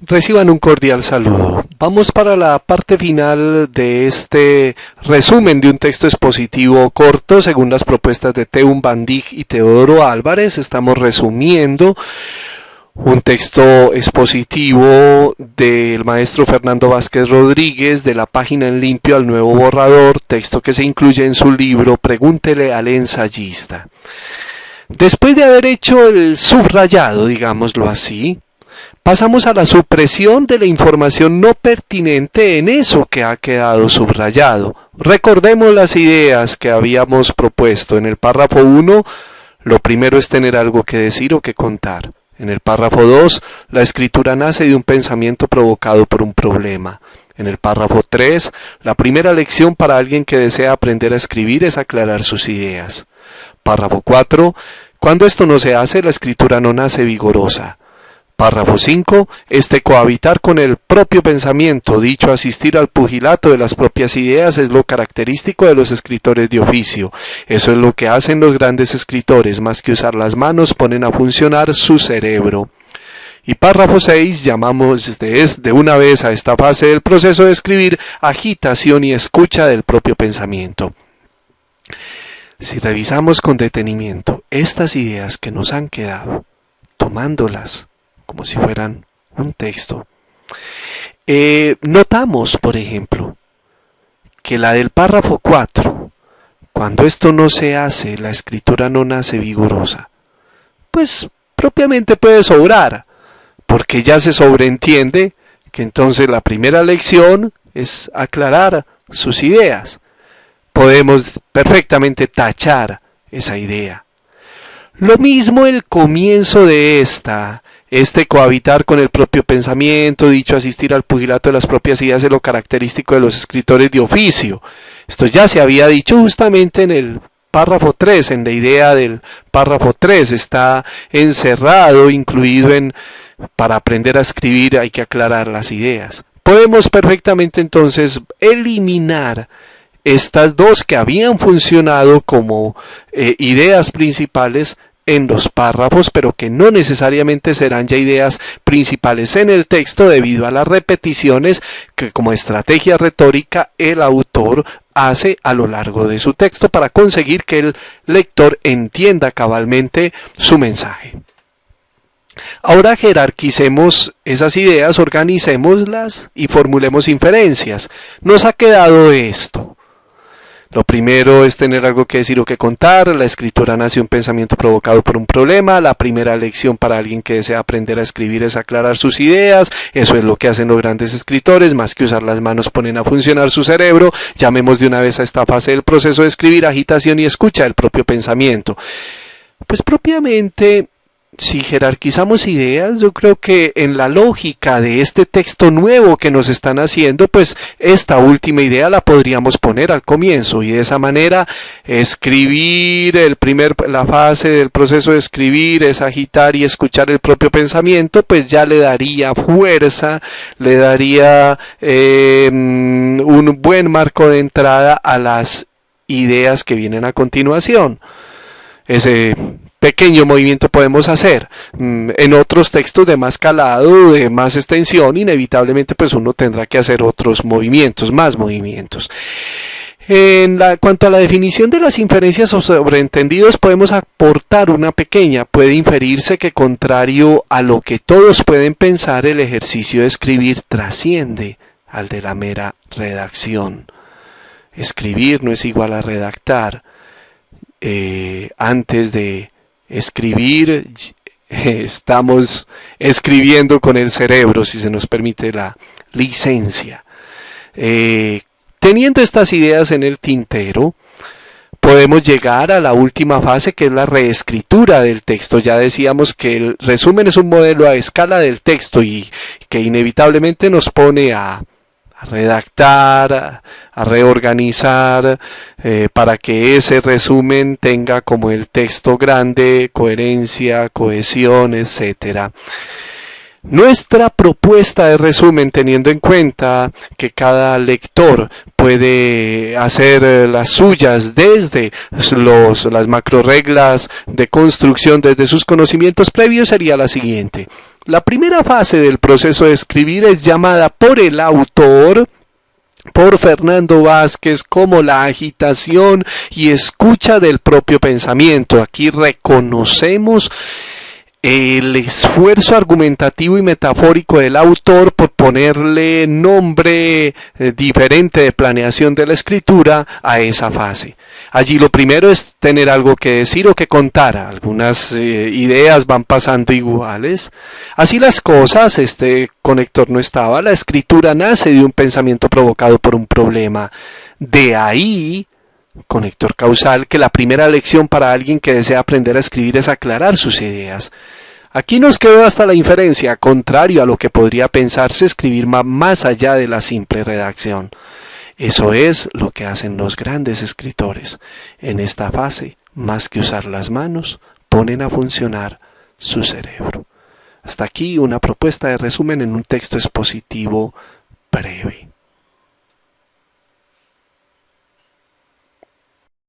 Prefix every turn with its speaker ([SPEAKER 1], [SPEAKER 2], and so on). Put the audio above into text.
[SPEAKER 1] Reciban un cordial saludo. Vamos para la parte final de este resumen de un texto expositivo corto según las propuestas de Teun van Dijk y Teodoro Álvarez. Estamos resumiendo un texto expositivo del maestro Fernando Vázquez Rodríguez de la página en limpio al nuevo borrador, texto que se incluye en su libro Pregúntele al ensayista. Después de haber hecho el subrayado, digámoslo así, pasamos a la supresión de la información no pertinente en eso que ha quedado subrayado. Recordemos las ideas que habíamos propuesto. En el párrafo 1, lo primero es tener algo que decir o que contar. En el párrafo 2, la escritura nace de un pensamiento provocado por un problema. En el párrafo 3, la primera lección para alguien que desea aprender a escribir es aclarar sus ideas. Párrafo 4, cuando esto no se hace, la escritura no nace vigorosa. Párrafo 5. Cohabitar con el propio pensamiento, dicho asistir al pugilato de las propias ideas, es lo característico de los escritores de oficio. Eso es lo que hacen los grandes escritores, más que usar las manos, ponen a funcionar su cerebro. Y párrafo 6, llamamos de una vez a esta fase del proceso de escribir agitación y escucha del propio pensamiento. Si revisamos con detenimiento estas ideas que nos han quedado, tomándolas como si fueran un texto, notamos, por ejemplo, que la del párrafo 4, cuando esto no se hace, la escritura no nace vigorosa, pues propiamente puede sobrar, porque ya se sobreentiende que entonces la primera lección es aclarar sus ideas. Podemos perfectamente tachar esa idea. Lo mismo el comienzo de cohabitar con el propio pensamiento, dicho asistir al pugilato de las propias ideas, es lo característico de los escritores de oficio. Esto ya se había dicho justamente en el párrafo 3, en la idea del párrafo 3, está encerrado, incluido para aprender a escribir hay que aclarar las ideas. Podemos perfectamente entonces eliminar estas dos que habían funcionado como ideas principales en los párrafos, pero que no necesariamente serán ya ideas principales en el texto debido a las repeticiones que como estrategia retórica el autor hace a lo largo de su texto para conseguir que el lector entienda cabalmente su mensaje. Ahora jerarquicemos esas ideas, organicémoslas y formulemos inferencias. Nos ha quedado esto. Lo primero es tener algo que decir o que contar. La escritura nace de un pensamiento provocado por un problema. La primera lección para alguien que desea aprender a escribir es aclarar sus ideas. Eso es lo que hacen los grandes escritores. Más que usar las manos, ponen a funcionar su cerebro. Llamemos de una vez a esta fase del proceso de escribir agitación y escucha del propio pensamiento. Pues propiamente, si jerarquizamos ideas, yo creo que en la lógica de este texto nuevo que nos están haciendo, pues esta última idea la podríamos poner al comienzo y de esa manera escribir, la fase del proceso de escribir es agitar y escuchar el propio pensamiento, pues ya le daría fuerza, le daría un buen marco de entrada a las ideas que vienen a continuación. Ese pequeño movimiento podemos hacer. En otros textos de más calado, de más extensión, inevitablemente pues uno tendrá que hacer otros movimientos, más movimientos. Cuanto a la definición de las inferencias o sobreentendidos, podemos aportar una pequeña. Puede inferirse que, contrario a lo que todos pueden pensar, el ejercicio de escribir trasciende al de la mera redacción. Escribir no es igual a redactar. Antes de escribir, estamos escribiendo con el cerebro, si se nos permite la licencia. Teniendo estas ideas en el tintero, podemos llegar a la última fase, que es la reescritura del texto. Ya decíamos que el resumen es un modelo a escala del texto y que inevitablemente nos pone a redactar, a reorganizar, para que ese resumen tenga como el texto grande, coherencia, cohesión, etc. Nuestra propuesta de resumen, teniendo en cuenta que cada lector puede hacer las suyas desde las macroreglas de construcción, desde sus conocimientos previos, sería la siguiente. La primera fase del proceso de escribir es llamada por el autor, por Fernando Vázquez, como la agitación y escucha del propio pensamiento. Aquí reconocemos el esfuerzo argumentativo y metafórico del autor por ponerle nombre diferente de planeación de la escritura a esa fase. Allí lo primero es tener algo que decir o que contar. Algunas ideas van pasando iguales. Así las cosas, este conector no estaba. La escritura nace de un pensamiento provocado por un problema. De ahí, conector causal, que la primera lección para alguien que desea aprender a escribir es aclarar sus ideas. Aquí nos quedó hasta la inferencia, contrario a lo que podría pensarse, escribir más allá de la simple redacción. Eso es lo que hacen los grandes escritores. En esta fase, más que usar las manos, ponen a funcionar su cerebro. Hasta aquí una propuesta de resumen en un texto expositivo breve.